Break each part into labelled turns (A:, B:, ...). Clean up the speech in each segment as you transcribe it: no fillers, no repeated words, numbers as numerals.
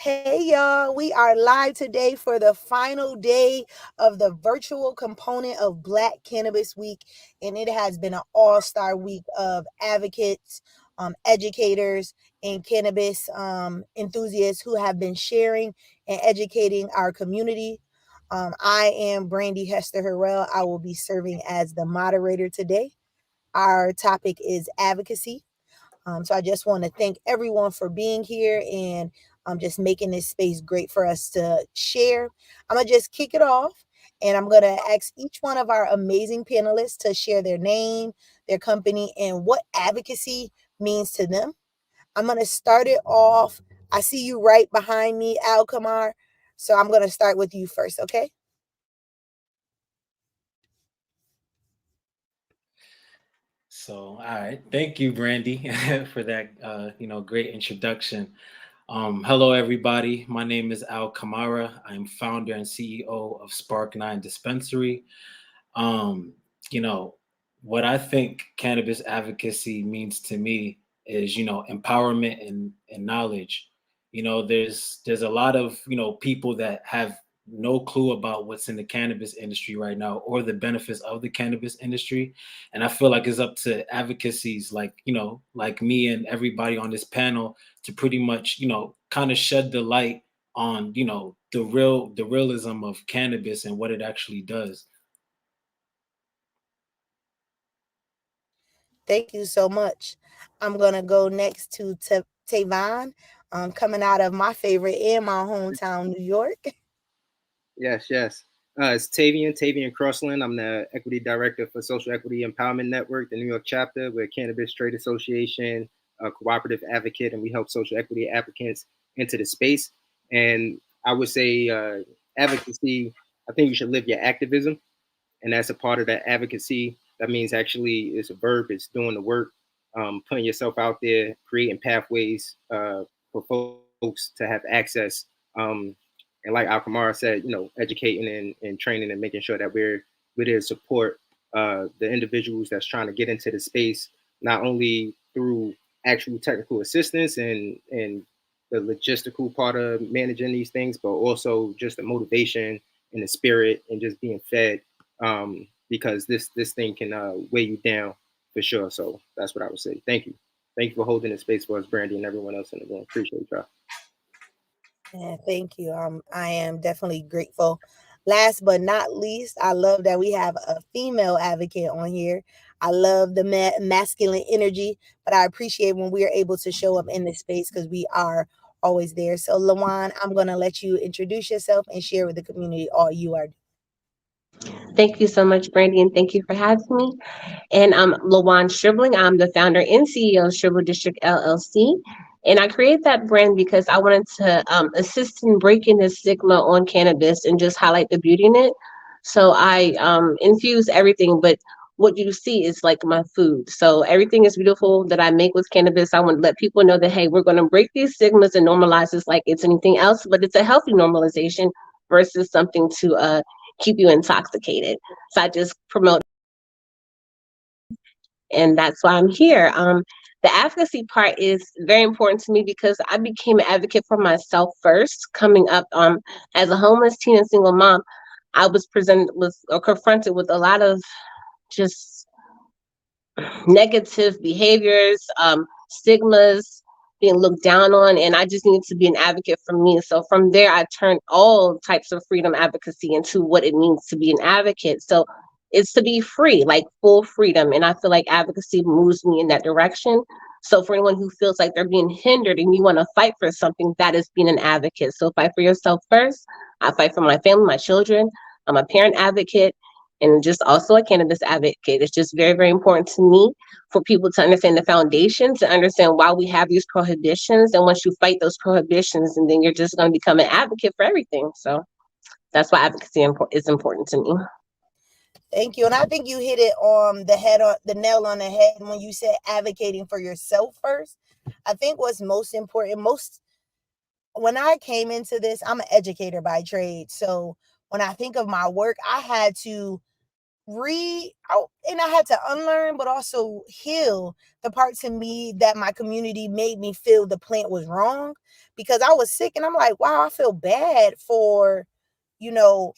A: Hey y'all, we are live today for the final day of the virtual component of Black Cannabis Week, and it has been an all-star week of advocates, educators, and cannabis enthusiasts who have been sharing and educating our community. I am Brandy Hester Harrell. I will be serving as the moderator today. Our topic is advocacy. So I just want to thank everyone for being here and just making this space great for us to share. I'm going to just kick it off and I'm going to ask each one of our amazing panelists to share their name, their company, and what advocacy means to them. I'm going to start it off. I see you right behind me, Al Kamar. So I'm going to start with you first, okay?
B: So, all right. Thank you, Brandy, for that, great introduction. Hello, everybody. My name is Al Kamara. I'm founder and CEO of Spark9 Dispensary. Um, you know, what I think cannabis advocacy means to me is, empowerment and knowledge. There's a lot of, people that have no clue about what's in the cannabis industry right now or the benefits of the cannabis industry. And I feel like it's up to advocacies like me and everybody on this panel to pretty much, kind of shed the light on, the realism of cannabis and what it actually does.
A: Thank you so much. I'm going to go next to Tavian, coming out of my favorite and my hometown, New York.
C: Yes. It's Tavian Crossland. I'm the Equity Director for Social Equity Empowerment Network, the New York chapter. We're a Cannabis Trade Association, a cooperative advocate, and we help social equity applicants into the space. And I would say advocacy, I think you should live your activism. And that's a part of that advocacy. That means actually it's a verb, it's doing the work, putting yourself out there, creating pathways for folks to have access. And like Alkamara said, educating and training and making sure that we're there to support the individuals that's trying to get into the space, not only through actual technical assistance and the logistical part of managing these things, but also just the motivation and the spirit and just being fed, because this thing can weigh you down for sure. So that's what I would say. Thank you. Thank you for holding the space for us, Brandy, and everyone else in the room. Appreciate y'all.
A: Yeah, thank you. I am definitely grateful. Last but not least, I love that we have a female advocate on here. I love the masculine energy, but I appreciate when we are able to show up in this space because we are always there. So, Lawan, I'm going to let you introduce yourself and share with the community all you are.
D: Thank you so much, Brandy, and thank you for having me. And I'm Lawan Shriveling. I'm the founder and CEO of Shrivel District LLC. And I created that brand because I wanted to assist in breaking the stigma on cannabis and just highlight the beauty in it. So I infuse everything, but what you see is like my food. So everything is beautiful that I make with cannabis. I want to let people know that, hey, we're going to break these stigmas and normalize this like it's anything else, but it's a healthy normalization versus something to keep you intoxicated. So I just promote, and that's why I'm here. The advocacy part is very important to me because I became an advocate for myself first. Coming up as a homeless teen and single mom, I was presented with or confronted with a lot of just negative behaviors, stigmas, being looked down on, and I just needed to be an advocate for me. So from there, I turned all types of freedom advocacy into what it means to be an advocate. So it's to be free, like full freedom. And I feel like advocacy moves me in that direction. So for anyone who feels like they're being hindered and you want to fight for something, that is being an advocate. So fight for yourself first. I fight for my family, my children. I'm a parent advocate and just also a cannabis advocate. It's just very, very important to me for people to understand the foundation, to understand why we have these prohibitions. And once you fight those prohibitions, and then you're just going to become an advocate for everything. So that's why advocacy is important to me.
A: Thank you. And I think you hit it on the head, on the nail on the head when you said advocating for yourself first. I think what's most important, when I came into this, I'm an educator by trade. So when I think of my work, I had to and I had to unlearn, but also heal the parts in me that my community made me feel the plant was wrong, because I was sick and I'm like, wow, I feel bad for, you know,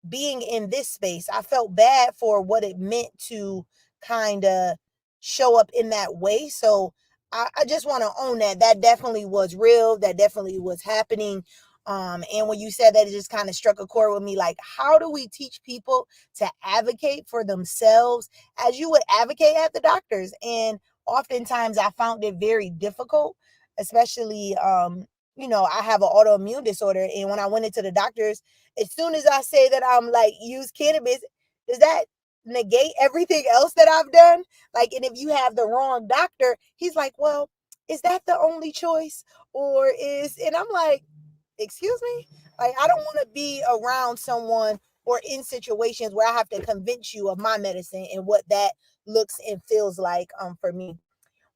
A: being in this space. I felt bad for what it meant to kind of show up in that way. So I just want to own that. That definitely was real. That definitely was happening. And when you said that, it just kind of struck a chord with me. Like, how do we teach people to advocate for themselves as you would advocate at the doctors? And oftentimes I found it very difficult, especially, I have an autoimmune disorder. And when I went into the doctors, as soon as I say that I'm like, use cannabis, does that negate everything else that I've done? Like, and if you have the wrong doctor, he's like, well, is that the only choice? And I'm like, excuse me? Like, I don't want to be around someone or in situations where I have to convince you of my medicine and what that looks and feels like for me.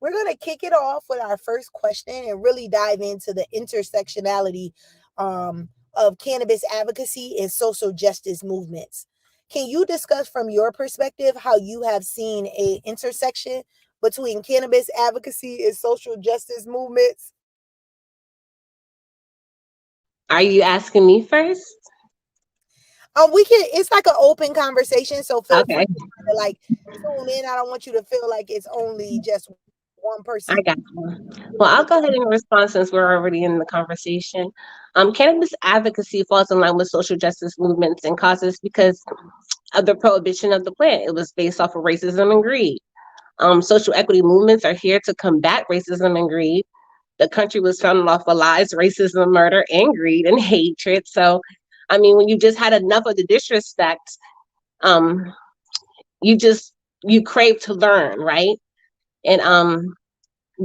A: We're going to kick it off with our first question and really dive into the intersectionality of cannabis advocacy and social justice movements. Can you discuss from your perspective how you have seen a intersection between cannabis advocacy and social justice movements?
D: Are you asking me first?
A: It's like an open conversation, so feel free
D: Okay,
A: to like tune in. I don't want you to feel like it's only just one
D: I
A: person.
D: got you. Well, I'll go ahead and respond since we're already in the conversation. Cannabis advocacy falls in line with social justice movements and causes because of the prohibition of the plant. It was based off of racism and greed. Social equity movements are here to combat racism and greed. The country was founded off of lies, racism, murder, and greed and hatred. So, I mean, when you just had enough of the disrespect, um, you just you crave to learn, right? And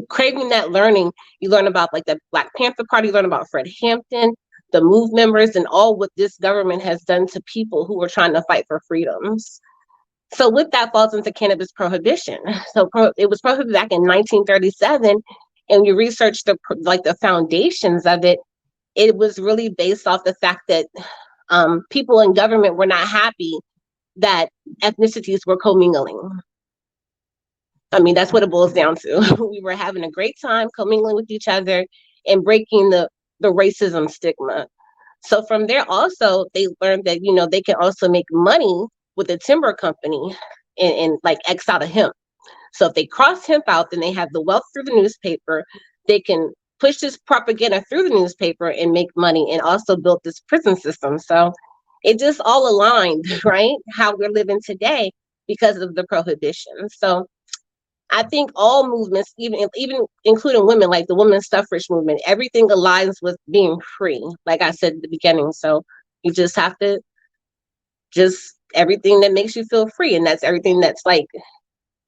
D: craving that learning, you learn about like the Black Panther Party, you learn about Fred Hampton, the MOVE members, and all what this government has done to people who were trying to fight for freedoms. So with that falls into cannabis prohibition. So it was prohibited back in 1937, and you research the foundations of it. It was really based off the fact that people in government were not happy that ethnicities were commingling. I mean, that's what it boils down to. We were having a great time commingling with each other and breaking the racism stigma. So from there, also they learned that they can also make money with the timber company and like X out of hemp. So if they cross hemp out, then they have the wealth through the newspaper. They can push this propaganda through the newspaper and make money, and also build this prison system. So it just all aligned, right? How we're living today because of the prohibition. So I think all movements, even including women, like the women's suffrage movement, everything aligns with being free, like I said at the beginning. So you just have to just everything that makes you feel free, and that's everything that's like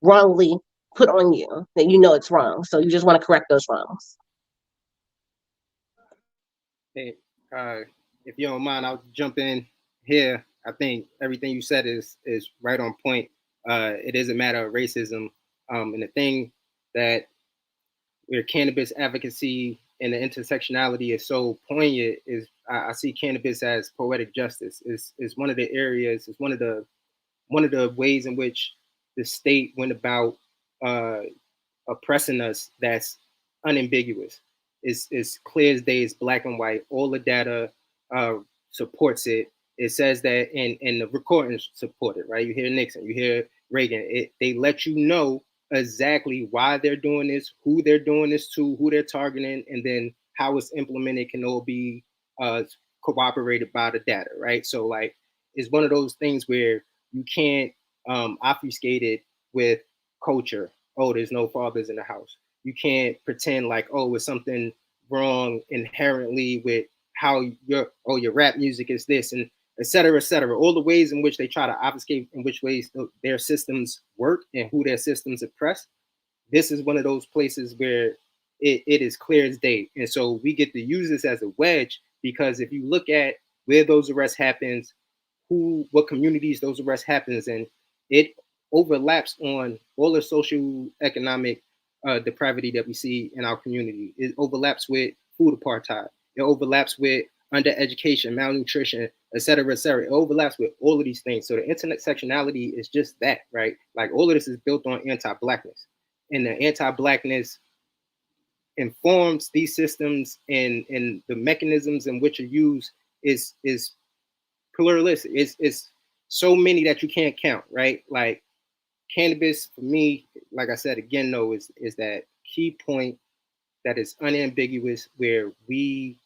D: wrongly put on you that it's wrong. So you just want to correct those wrongs.
C: Hey, if you don't mind, I'll jump in here. I think everything you said is right on point. It is a matter of racism, and the thing that where cannabis advocacy and the intersectionality is so poignant is I see cannabis as poetic justice. Is one of the areas. It's one of the ways in which the state went about uh, oppressing us. That's unambiguous. It's clear as day. It's black and white. All the data supports it. It says that, and the recordings support it. Right? You hear Nixon. You hear Reagan. They let you know exactly why they're doing this, who they're doing this to, who they're targeting, and then how it's implemented can all be corroborated by the data, right? So like it's one of those things where you can't obfuscate it with culture. Oh, there's no fathers in the house. You can't pretend like, oh, it's something wrong inherently with how your rap music is this, and et cetera, et cetera. All the ways in which they try to obfuscate in which ways their systems work and who their systems oppress. This is one of those places where it is clear as day. And so we get to use this as a wedge, because if you look at where those arrests happens, what communities those arrests happens in, it overlaps on all the social economic depravity that we see in our community. It overlaps with food apartheid. It overlaps with undereducation, malnutrition, et cetera, et cetera. It overlaps with all of these things. So the intersectionality is just that, right? Like all of this is built on anti-Blackness. And the anti-Blackness informs these systems, and the mechanisms in which are used is pluralistic. It's so many that you can't count, right? Like cannabis, for me, like I said again, though, is that key point that is unambiguous, where we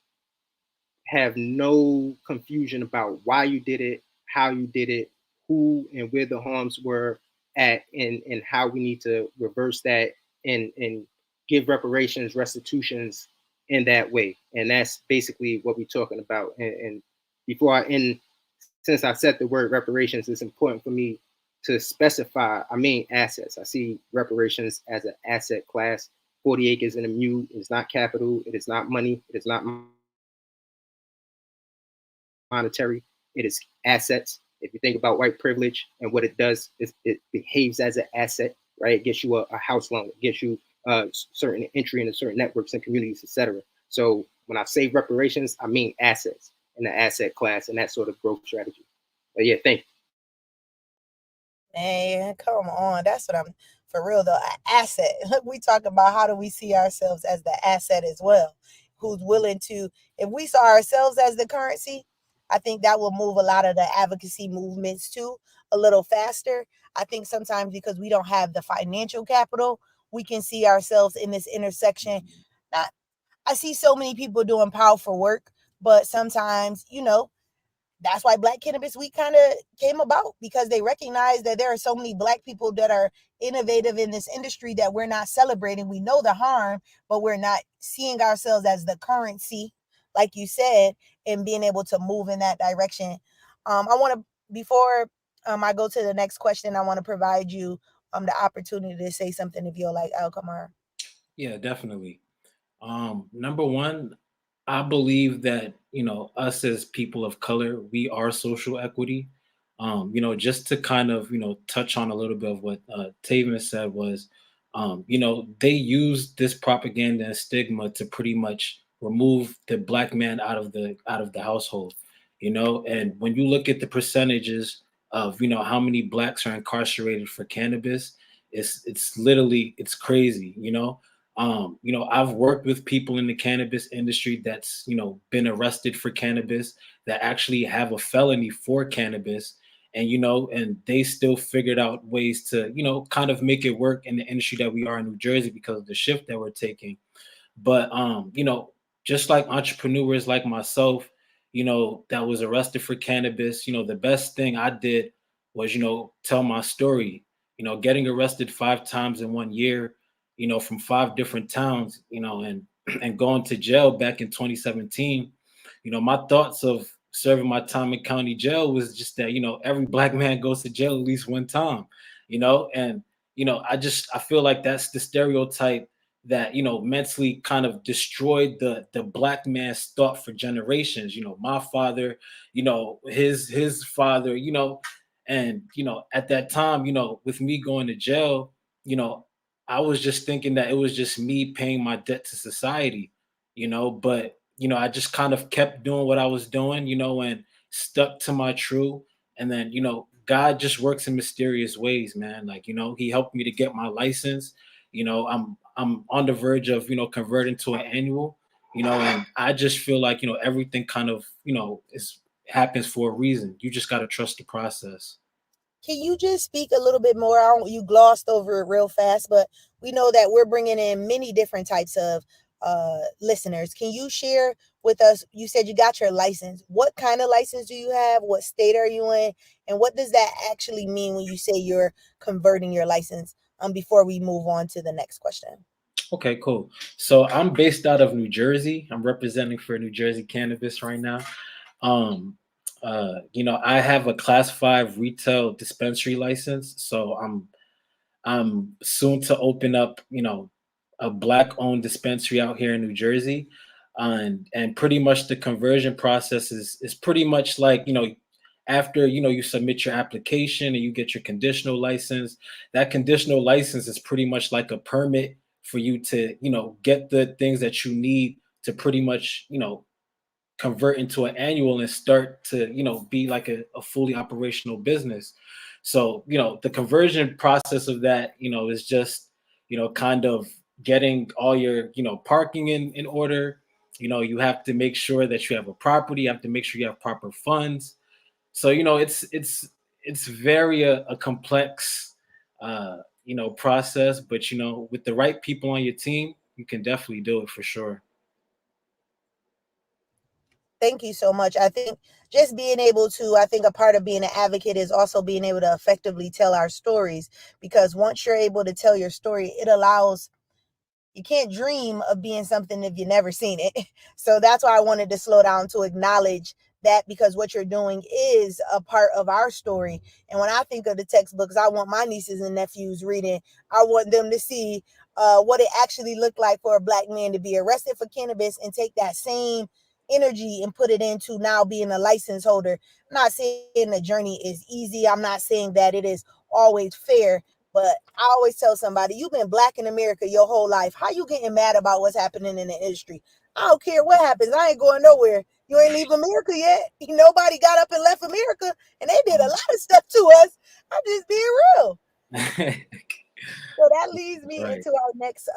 C: have no confusion about why you did it, how you did it, who and where the harms were at, and how we need to reverse that, and give reparations, restitutions in that way. And that's basically what we're talking about. And before I end, since I said the word reparations, it's important for me to specify our main assets. I see reparations as an asset class. 40 acres and a mule is not capital. It is not money. It is not monetary. It is assets. If you think about white privilege and what it does, it behaves as an asset, right? It gets you a house loan. It gets you certain entry into certain networks and communities, etc. So when I say reparations, I mean assets in the asset class and that sort of growth strategy. But yeah, thank you.
A: Man, come on. That's what I'm for real though. An asset. We talk about how do we see ourselves as the asset as well. Who's willing to, if we saw ourselves as the currency, I think that will move a lot of the advocacy movements too a little faster. I think sometimes because we don't have the financial capital, we can see ourselves in this intersection. Not, I see so many people doing powerful work, but sometimes, that's why Black Cannabis Week kind of came about, because they recognize that there are so many Black people that are innovative in this industry that we're not celebrating. We know the harm, but we're not seeing ourselves as the currency, like you said, and being able to move in that direction. I want to, before I go to the next question, I want to provide you the opportunity to say something if you're like Al Kamar.
B: Yeah, definitely. Number one, I believe that us as people of color, we are social equity. Just to kind of touch on a little bit of what Tavian said was, they use this propaganda and stigma to pretty much remove the black man out of the household. And when you look at the percentages of how many blacks are incarcerated for cannabis, it's crazy. I've worked with people in the cannabis industry that's, been arrested for cannabis, that actually have a felony for cannabis. And, and they still figured out ways to, kind of make it work in the industry that we are in New Jersey because of the shift that we're taking. But just like entrepreneurs like myself, that was arrested for cannabis, the best thing I did was, tell my story. Getting arrested 5 times in 1 year, from 5 different towns, and and going to jail back in 2017. My thoughts of serving my time in county jail was just that, every black man goes to jail at least one time, and I feel like that's the stereotype that mentally kind of destroyed the black man's thought for generations. My father, his father, and at that time, with me going to jail, I was just thinking that it was just me paying my debt to society, but I just kind of kept doing what I was doing, and stuck to my true. And then God just works in mysterious ways, man. Like He helped me to get my license. I'm on the verge of converting to an annual, and I just feel like everything kind of is happens for a reason. You just got to trust the process.
A: Can you just speak a little bit more? You glossed over it real fast, but we know that we're bringing in many different types of listeners. Can you share with us? You said you got your license. What kind of license do you have? What state are you in? And what does that actually mean when you say you're converting your license? Before we move on to the next question.
B: Okay, cool. So I'm based out of New Jersey. I'm representing for New Jersey Cannabis right now. Um, I have a Class 5 retail dispensary license, so I'm soon to open up, a black-owned dispensary out here in New Jersey, and pretty much the conversion process is pretty much like after you submit your application and you get your conditional license. That conditional license is pretty much like a permit for you to get the things that you need to pretty much convert into an annual and start to, be like a fully operational business. So, the conversion process of that, is just, kind of getting all your, parking in order. You have to make sure that you have a property, you have to make sure you have proper funds. So, it's very a complex process, but with the right people on your team, you can definitely do it for sure.
A: Thank you so much. I think just being able to, I think a part of being an advocate is also being able to effectively tell our stories, because once you're able to tell your story, it allows, you can't dream of being something if you've never seen it. So that's why I wanted to slow down to acknowledge that, because what you're doing is a part of our story. And when I think of the textbooks I want my nieces and nephews reading, I want them to see what it actually looked like for a Black man to be arrested for cannabis and take that same energy and put it into now being a license holder. I'm not saying the journey is easy. I'm not saying that it is always fair, but I always tell somebody, you've been Black in America your whole life. How you getting mad about what's happening in the industry? I don't care what happens. I ain't going nowhere. You ain't leave America yet. Nobody got up and left America, and they did a lot of stuff to us. I'm just being real. So that leads me
B: Right.
A: into our next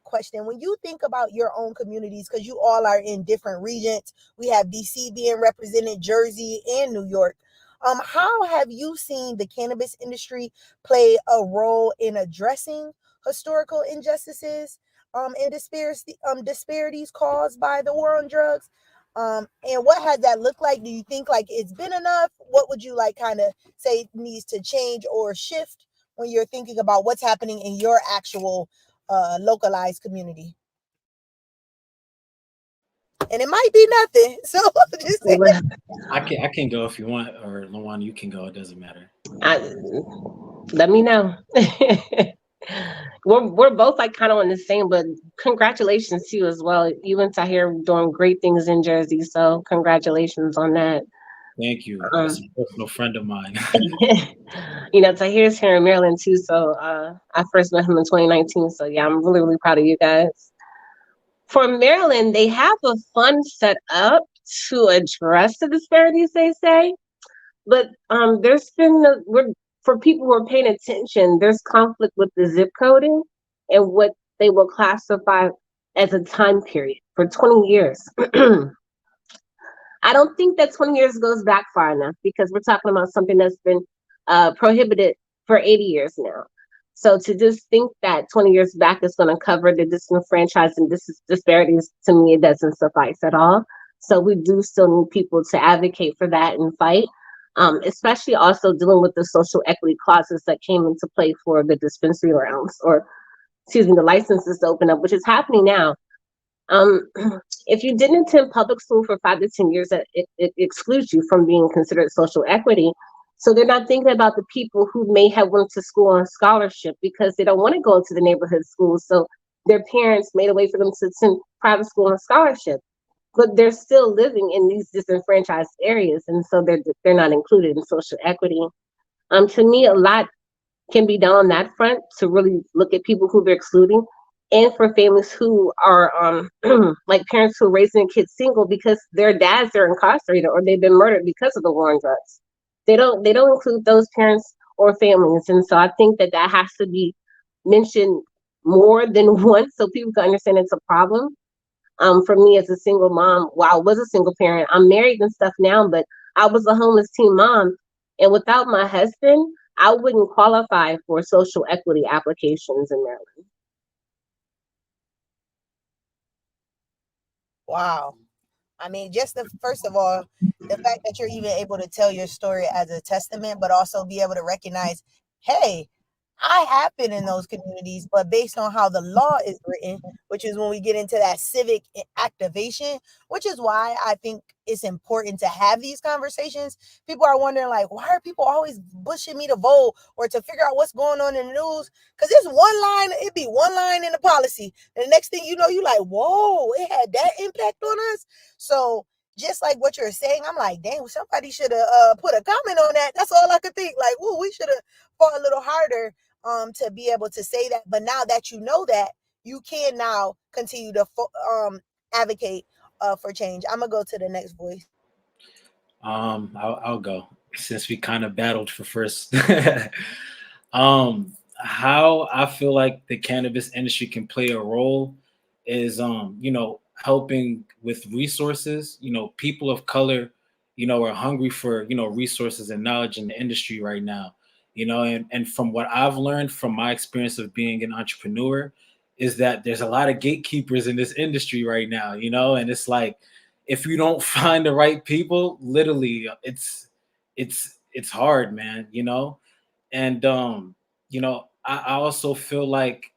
A: question. When you think about your own communities, because you all are in different regions, we have DC being represented, Jersey, and New York. How have you seen the cannabis industry play a role in addressing historical injustices and disparities caused by the war on drugs? And what has that looked like? Do you think like it's been enough? What would you like kind of say needs to change or shift when you're thinking about what's happening in your actual localized community? And it might be nothing. So just say
B: I can go if you want, or Lawan, you can go. It doesn't matter.
D: I, let me know. we're both like kind of on the same, but congratulations to you as well. You and Tahir doing great things in Jersey, so congratulations on that.
B: Thank you.
D: Um,
B: That's a personal friend of mine.
D: Tahir's here in Maryland too, so I first met him in 2019. So yeah, I'm really really proud of you guys. For Maryland, they have a fund set up to address the disparities, they say. But there's been for people who are paying attention, there's conflict with the zip coding and what they will classify as a time period for 20 years. I don't think that 20 years goes back far enough, because we're talking about something that's been prohibited for 80 years now. So to just think that 20 years back is going to cover the disenfranchised and disparities, to me, it doesn't suffice at all. So we do still need people to advocate for that and fight, especially also dealing with the social equity clauses that came into play for the dispensary rounds, or excuse me, the licenses to open up, which is happening now. Um, if you didn't attend public school for 5 to 10 years, it excludes you from being considered social equity. So they're not thinking about the people who may have went to school on scholarship because they don't want to go to the neighborhood schools. So their parents made a way for them to attend private school on scholarship, but they're still living in these disenfranchised areas, and so they're not included in social equity. To me, a lot can be done on that front to really look at people who they're excluding, and for families who are like parents who are raising kids single because their dads are incarcerated or they've been murdered because of the war on drugs. They don't include those parents or families, and so I think that has to be mentioned more than once so people can understand it's a problem. For me as a single mom, I was a single parent. I'm married and stuff now, but I was a homeless teen mom, and without my husband, I wouldn't qualify for social equity applications in Maryland.
A: wow. I mean, just the first of all, the fact that you're even able to tell your story as a testament, but also be able to recognize, hey, I have been in those communities, but based on how the law is written, which is when we get into that civic activation, which is why I think it's important to have these conversations. People are wondering, like, why are people always pushing me to vote or to figure out what's going on in the news? Because it's one line, it'd be one line in the policy. And the next thing you know, you're like, whoa, it had that impact on us. So just like what you're saying, I'm like, dang, somebody should have put a comment on that. That's all I could think. Like, whoa, we should have fought a little harder to be able to say that. But now that you know that, you can now continue to advocate for change? I'm gonna go to the next voice.
B: I'll go since we kind of battled for first. How I feel like the cannabis industry can play a role is, helping with resources. People of color, are hungry for, resources and knowledge in the industry right now. And from what I've learned from my experience of being an entrepreneur, is that there's a lot of gatekeepers in this industry right now, and it's like, if you don't find the right people, literally, it's hard, man. And I also feel like,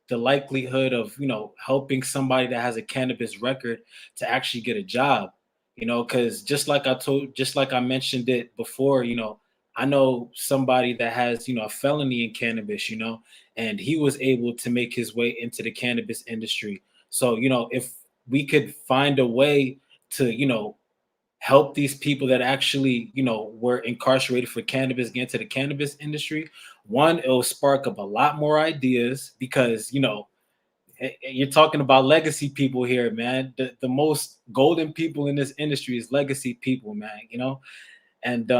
B: the likelihood of, helping somebody that has a cannabis record to actually get a job, because just like I mentioned it before, I know somebody that has, a felony in cannabis, and he was able to make his way into the cannabis industry. So, if we could find a way to, help these people that actually, were incarcerated for cannabis get into the cannabis industry, one, it'll spark up a lot more ideas because, you're talking about legacy people here, man. The most golden people in this industry is legacy people, man, and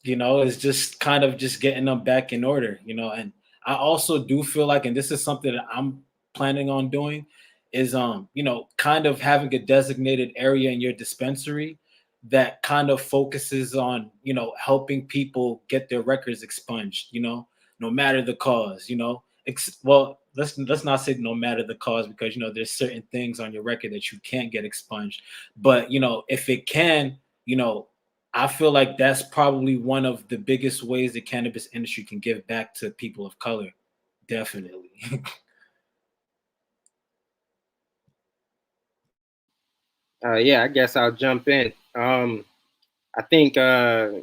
B: it's just kind of just getting them back in order, and I also do feel like, and this is something that I'm planning on doing, is kind of having a designated area in your dispensary that kind of focuses on, helping people get their records expunged, no matter the cause, well, let's not say no matter the cause, because there's certain things on your record that you can't get expunged, but if it can, I feel like that's probably one of the biggest ways the cannabis industry can give back to people of color. Definitely.
C: Yeah, I guess I'll jump in. I think as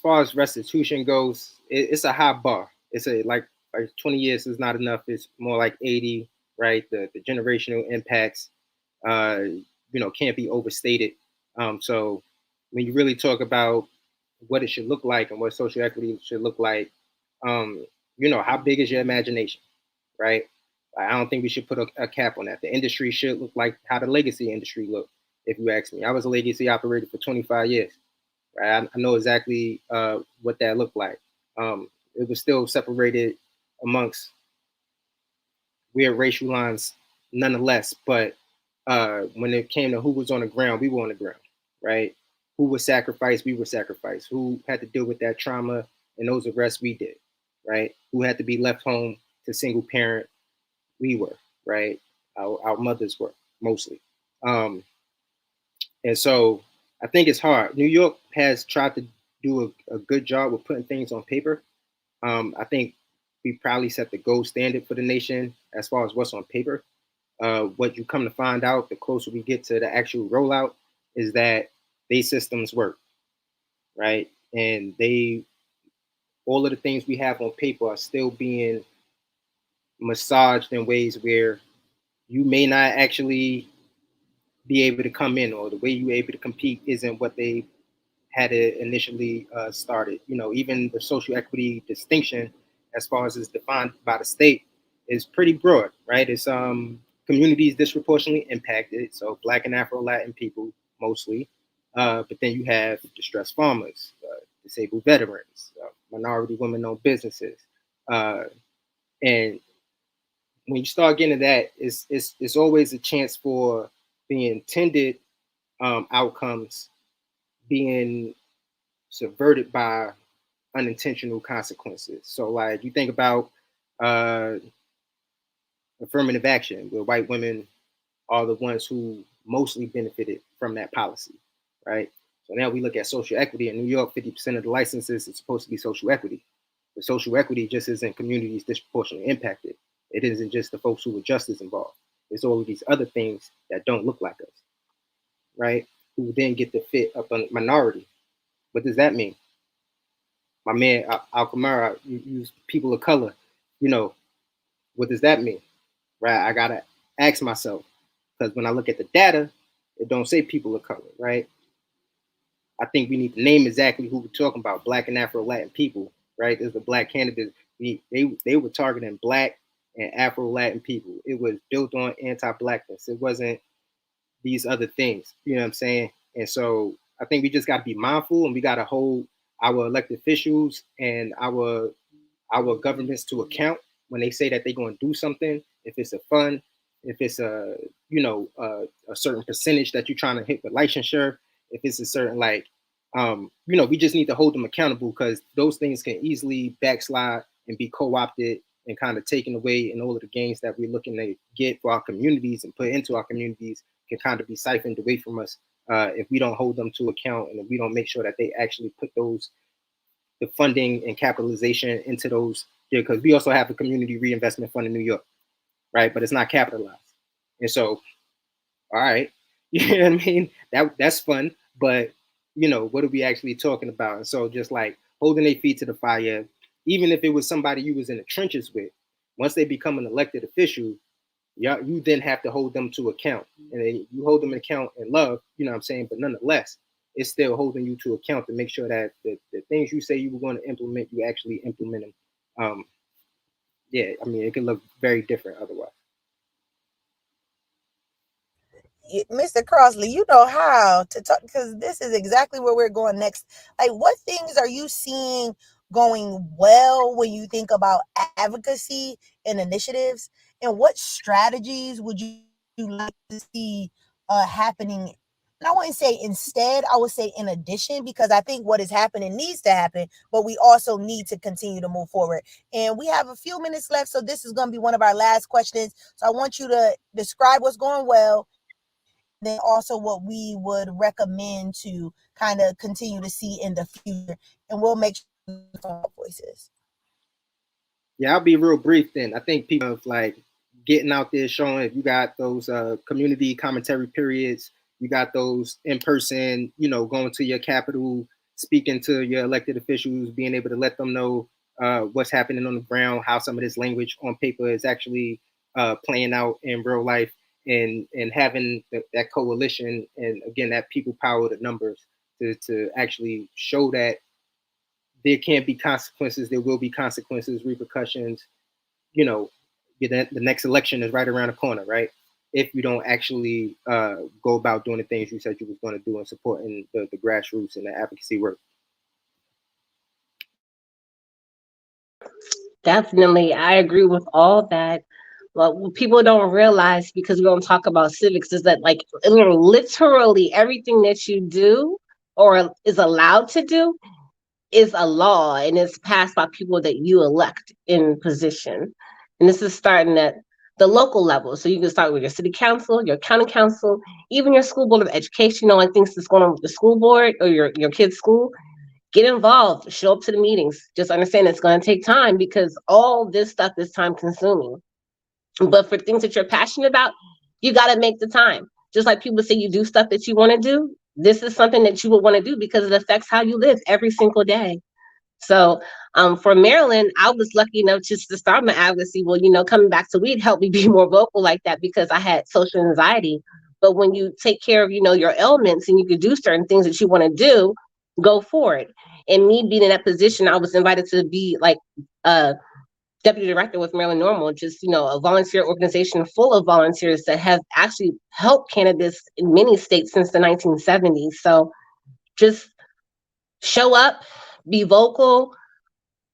C: far as restitution goes, it's a high bar. It's like 20 years is not enough. It's more like 80, right? The generational impacts, can't be overstated. So when you really talk about what it should look like and what social equity should look like, how big is your imagination, right? I don't think we should put a cap on that. The industry should look like how the legacy industry looked. If you ask me, I was a legacy operator for 25 years. Right? I know exactly what that looked like. It was still separated amongst weird racial lines, nonetheless. But when it came to who was on the ground, we were on the ground, right? Who was sacrificed, we were sacrificed. Who had to deal with that trauma and those arrests, we did, right? Who had to be left home to single parent, we were, right? Our mothers were mostly. Um, and so I think it's hard. New York has tried to do a good job with putting things on paper. I think we probably set the gold standard for the nation as far as what's on paper. What you come to find out, the closer we get to the actual rollout, is that these systems work, right? And all of the things we have on paper are still being massaged in ways where you may not actually be able to come in, or the way you're able to compete isn't what they had it initially started. Even the social equity distinction, as far as it's defined by the state, is pretty broad, right? It's communities disproportionately impacted, so Black and Afro Latin people mostly, but then you have distressed farmers, disabled veterans, minority women-owned businesses, and when you start getting to that, it's always a chance for the intended outcomes being subverted by unintentional consequences. So, like, you think about uh, affirmative action, where white women are the ones who mostly benefited from that policy, right? So now we look at social equity in New York. 50% of the licenses is supposed to be social equity. But social equity just isn't communities disproportionately impacted. It isn't just the folks who were just as involved. It's all of these other things that don't look like us, right? Who then get to fit up on minority. What does that mean? My man Al Kamara, you use people of color. You know, what does that mean? Right? I gotta ask myself, because when I look at the data, it don't say people of color, right? I think we need to name exactly who we're talking about: Black and Afro Latin people, right? There's the Black cannabis. They were targeting Black and Afro Latin people. It was built on anti-Blackness. It wasn't these other things. You know what I'm saying? And so I think we just got to be mindful, and we got to hold our elected officials and our governments to account when they say that they're going to do something. If it's a fund, if it's a a certain percentage that you're trying to hit with licensure, if it's a certain we just need to hold them accountable, because those things can easily backslide and be co-opted and kind of taken away, and all of the gains that we're looking to get for our communities and put into our communities can kind of be siphoned away from us if we don't hold them to account, and if we don't make sure that they actually put the funding and capitalization into those. Because we also have a community reinvestment fund in New York, right? But it's not capitalized. And so, all right, you know what I mean? That's fun, but what are we actually talking about? And so just like holding their feet to the fire, even if it was somebody you was in the trenches with, once they become an elected official, you then have to hold them to account. And then you hold them in account in love, you know what I'm saying? But nonetheless, it's still holding you to account to make sure that the things you say you were going to implement, you actually implement them. Yeah, I mean, it can look very different otherwise.
A: Mr. Crossley, you know how to talk, because this is exactly where we're going next. Like, what things are you seeing going well when you think about advocacy and initiatives, and what strategies would you like to see happening? And I wouldn't say instead, I would say in addition, because I think what is happening needs to happen, but we also need to continue to move forward. And we have a few minutes left, so this is going to be one of our last questions. So I want you to describe what's going well, then also what we would recommend to kind of continue to see in the future. And we'll make sure voices.
C: Yeah, I'll be real brief then. I think people of like getting out there, showing, if you got those community commentary periods, you got those in person, going to your capital, speaking to your elected officials, being able to let them know what's happening on the ground, how some of this language on paper is actually playing out in real life, and having that coalition, and again, that people power, the numbers, to actually show that there can't be consequences. There will be consequences, repercussions. The next election is right around the corner, right? If you don't actually go about doing the things you said you was going to do and supporting the grassroots and the advocacy work.
D: Definitely, I agree with all that. But what people don't realize, because we don't talk about civics, is that like literally everything that you do or is allowed to do is a law, and it's passed by people that you elect in position. And this is starting at the local level. So you can start with your city council, your county council, even your school board of education, like things that's going on with the school board or your kid's school. Get involved, show up to the meetings. Just understand it's going to take time, because all this stuff is time consuming. But for things that you're passionate about, you got to make the time. Just like people say you do stuff that you want to do, this is something that you would want to do because it affects how you live every single day. So for Maryland, I was lucky enough just to start my advocacy. Well, coming back to weed helped me be more vocal like that, because I had social anxiety. But when you take care of, your ailments, and you can do certain things that you want to do, go for it. And me being in that position, I was invited to be like deputy director with Maryland NORML, just, a volunteer organization full of volunteers that have actually helped cannabis in many states since the 1970s. So just show up, be vocal,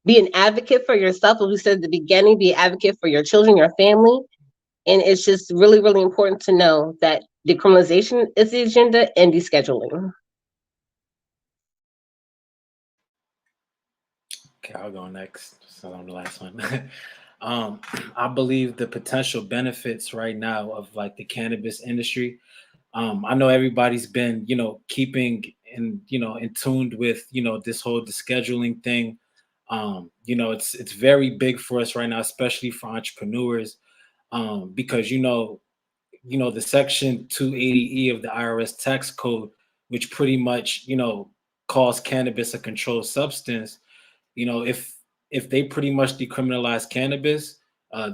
D: be an advocate for yourself. As we said at the beginning, be an advocate for your children, your family. And it's just really, really important to know that decriminalization is the agenda, and descheduling.
B: Okay, I'll go next. So I'm the last one. I believe the potential benefits right now of like the cannabis industry. I know everybody's been, keeping in tuned with, this whole descheduling thing. It's very big for us right now, especially for entrepreneurs, because the section 280E of the IRS tax code, which pretty much calls cannabis a controlled substance. If they pretty much decriminalize cannabis,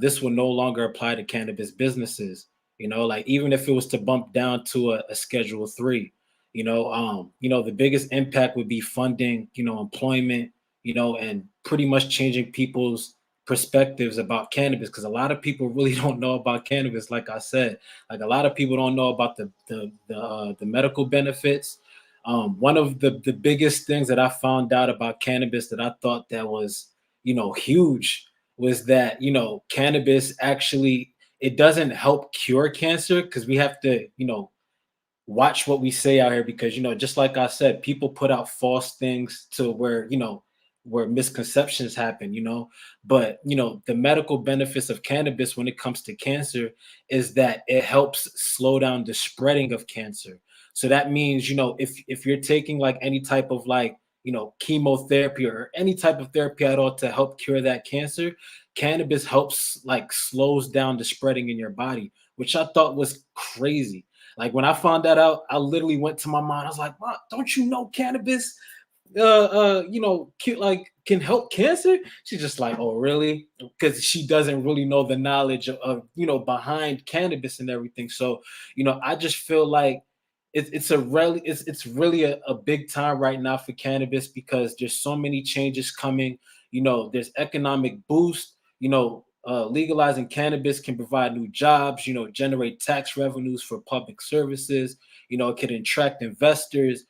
B: this will no longer apply to cannabis businesses. Like even if it was to bump down to a Schedule 3, the biggest impact would be funding, employment, and pretty much changing people's perspectives about cannabis, because a lot of people really don't know about cannabis. Like I said, like a lot of people don't know about the medical benefits. One of the biggest things that I found out about cannabis that I thought that was, huge, was that, cannabis actually, it doesn't help cure cancer, because we have to, watch what we say out here, because just like I said, people put out false things to where where misconceptions happen, but the medical benefits of cannabis when it comes to cancer is that it helps slow down the spreading of cancer. So that means, if you're taking like any type of like chemotherapy or any type of therapy at all to help cure that cancer, cannabis helps like slows down the spreading in your body, which I thought was crazy. Like when I found that out, I literally went to my mom. I was like, "Mom, don't you know cannabis, like can help cancer?" She's just like, "Oh, really?" Because she doesn't really know the knowledge of behind cannabis and everything. So, I just feel like it's really a big time right now for cannabis, because there's so many changes coming. There's economic boost. Legalizing cannabis can provide new jobs, generate tax revenues for public services. It can attract investors,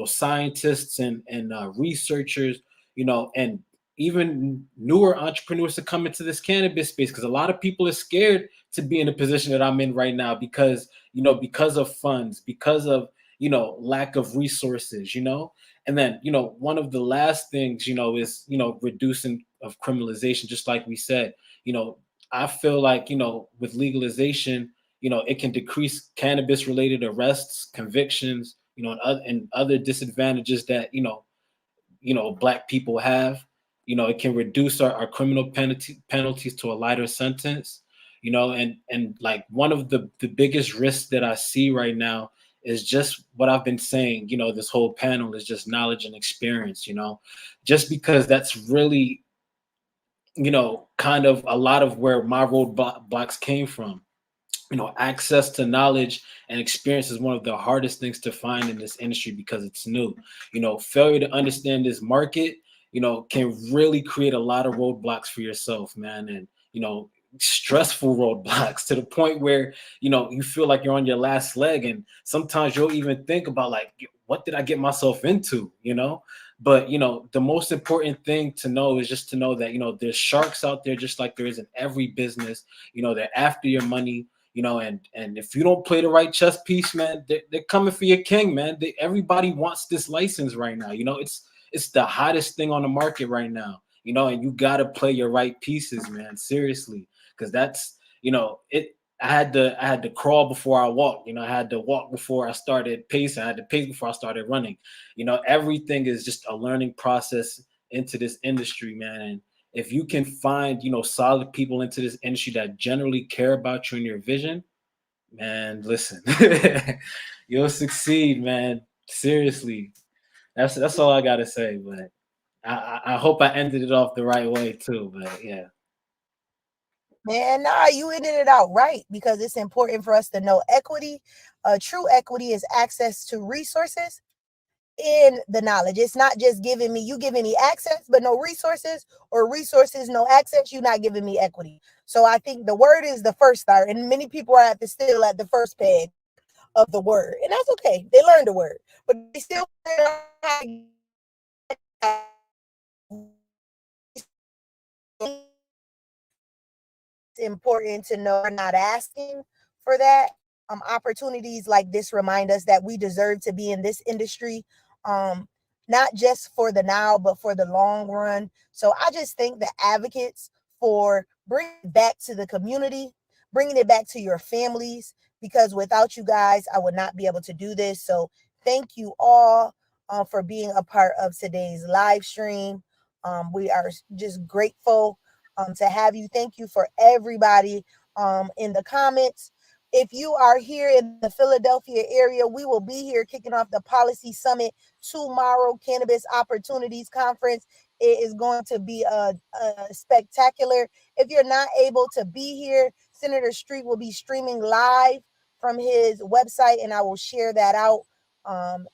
B: scientists and researchers, and even newer entrepreneurs to come into this cannabis space, because a lot of people are scared to be in the position that I'm in right now, because of funds, because of lack of resources, and then one of the last things is reducing of criminalization, just like we said. you know I feel like with legalization, it can decrease cannabis related arrests, convictions, and other disadvantages that black people have. It can reduce our criminal penalties to a lighter sentence. And like one of the biggest risks that I see right now is just what I've been saying. This whole panel is just knowledge and experience. Just because that's really kind of a lot of where my roadblocks came from. Access to knowledge and experience is one of the hardest things to find in this industry, because it's new. Failure to understand this market can really create a lot of roadblocks for yourself, man. And stressful roadblocks, to the point where you feel like you're on your last leg, and sometimes you'll even think about like, what did I get myself into? But the most important thing to know is just to know that there's sharks out there, just like there is in every business. They're after your money. And if you don't play the right chess piece, man, they're coming for your king, man. Everybody wants this license right now. It's the hottest thing on the market right now. And you got to play your right pieces, man. Seriously, because that's it. I had to crawl before I walked. I had to walk before I started pacing. I had to pace before I started running. Everything is just a learning process into this industry, man. And if you can find solid people into this industry that generally care about you and your vision, man, listen, you'll succeed, man. Seriously, that's all I gotta say. But I hope I ended it off the right way too. But yeah.
A: Man, nah, you ended it out right, because it's important for us to know equity. True equity is access to resources in the knowledge. It's not just you giving me access, but no resources, or resources, no access. You're not giving me equity. So I think the word is the first start, and many people are still at the first peg of the word, and that's okay. They learned the word, but they still important to know we're not asking for that. Opportunities like this remind us that we deserve to be in this industry, um, not just for the now, but for the long run. So I just thank the advocates for bringing it back to the community, bringing it back to your families, because without you guys, I would not be able to do this. So thank you all for being a part of today's live stream. We are just grateful to have you. Thank you for everybody in the comments. If you are here in the Philadelphia area, we will be here kicking off the Policy Summit tomorrow, Cannabis Opportunities Conference. It is going to be a spectacular. If you're not able to be here, Senator Street will be streaming live from his website, and I will share that out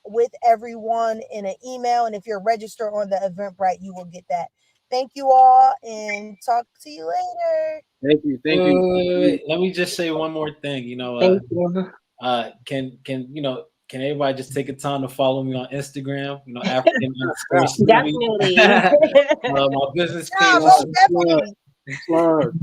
A: with everyone in an email. And if you're registered on the Eventbrite, you will get that. Thank you all and talk to you later.
C: Thank you. Thank you.
B: Wait. Let me just say one more thing.
D: Thank you.
B: Can everybody just take a time to follow me on Instagram? African underscore Civics.
D: Definitely.
B: My business
A: Yeah,
B: page.
A: most
C: Plug, plug,
A: definitely.
C: plug.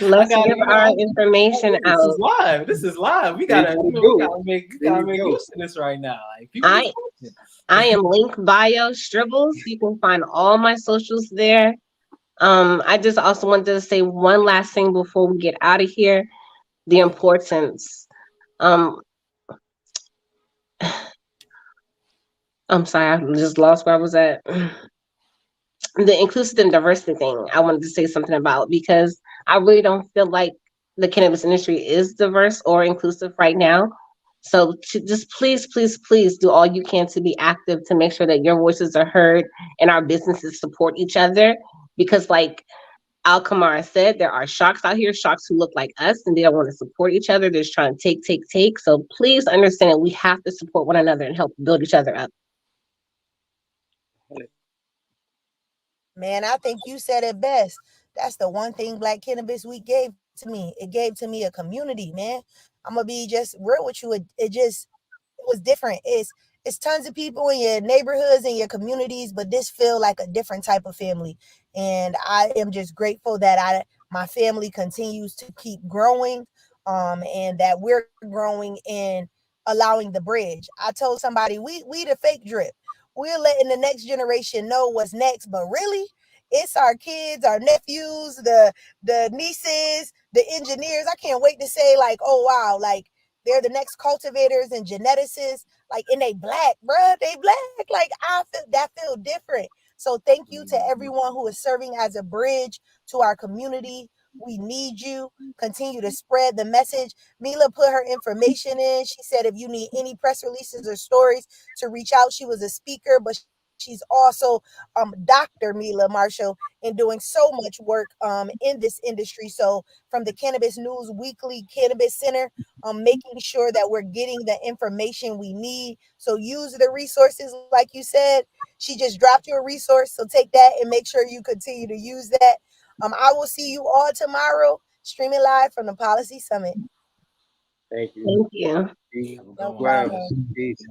B: I
D: Let's
B: got
D: give our information
B: this is
D: out.
B: live. This is live. We
C: There you
B: gotta,
C: gotta
B: we
C: do it. There
B: gotta
C: you
B: make
C: go.
B: use of this right now. Like people is
D: I
B: watching.
D: I am link bio Stribbles. You can find all my socials there. I just also wanted to say one last thing before we get out of here. The importance. Um, I'm sorry, I just lost where I was at. The inclusive and diversity thing I wanted to say something about because I really don't feel like the cannabis industry is diverse or inclusive right now. So to just please, please, please do all you can to be active to make sure that your voices are heard and our businesses support each other. Because like Al Kamara said, there are sharks out here, sharks who look like us and they don't want to support each other. They're just trying to take, take, take. So please understand that we have to support one another and help build each other up.
A: Man, I think you said it best. That's the one thing Black Cannabis Week gave to me. It gave to me a community, man. I'm gonna be just real with you. It was different. It's tons of people in your neighborhoods and your communities, but this feel like a different type of family. And I am just grateful that my family continues to keep growing, and that we're growing and allowing the bridge. I told somebody we the fake drip. We're letting the next generation know what's next, but really, it's our kids, our nephews, the nieces, the engineers. I can't wait to say like, oh wow, like they're the next cultivators and geneticists, like, and they black, bruh. They black. Like I feel that feel different. So thank you to everyone who is serving as a bridge to our community. We need you. Continue to spread the message. Mila put her information in. She said if you need any press releases or stories to reach out. She was a speaker, but she's also Dr. Mila Marshall and doing so much work in this industry. So from the Cannabis News Weekly Cannabis Center, making sure that we're getting the information we need. So use the resources, like you said. She just dropped you a resource, so take that and make sure you continue to use that. I will see you all tomorrow, streaming live from the Policy Summit.
C: Thank you.
D: Thank you.
C: Peace.
B: Have a good
A: No
B: one.
C: Well,
A: problem.
C: peace.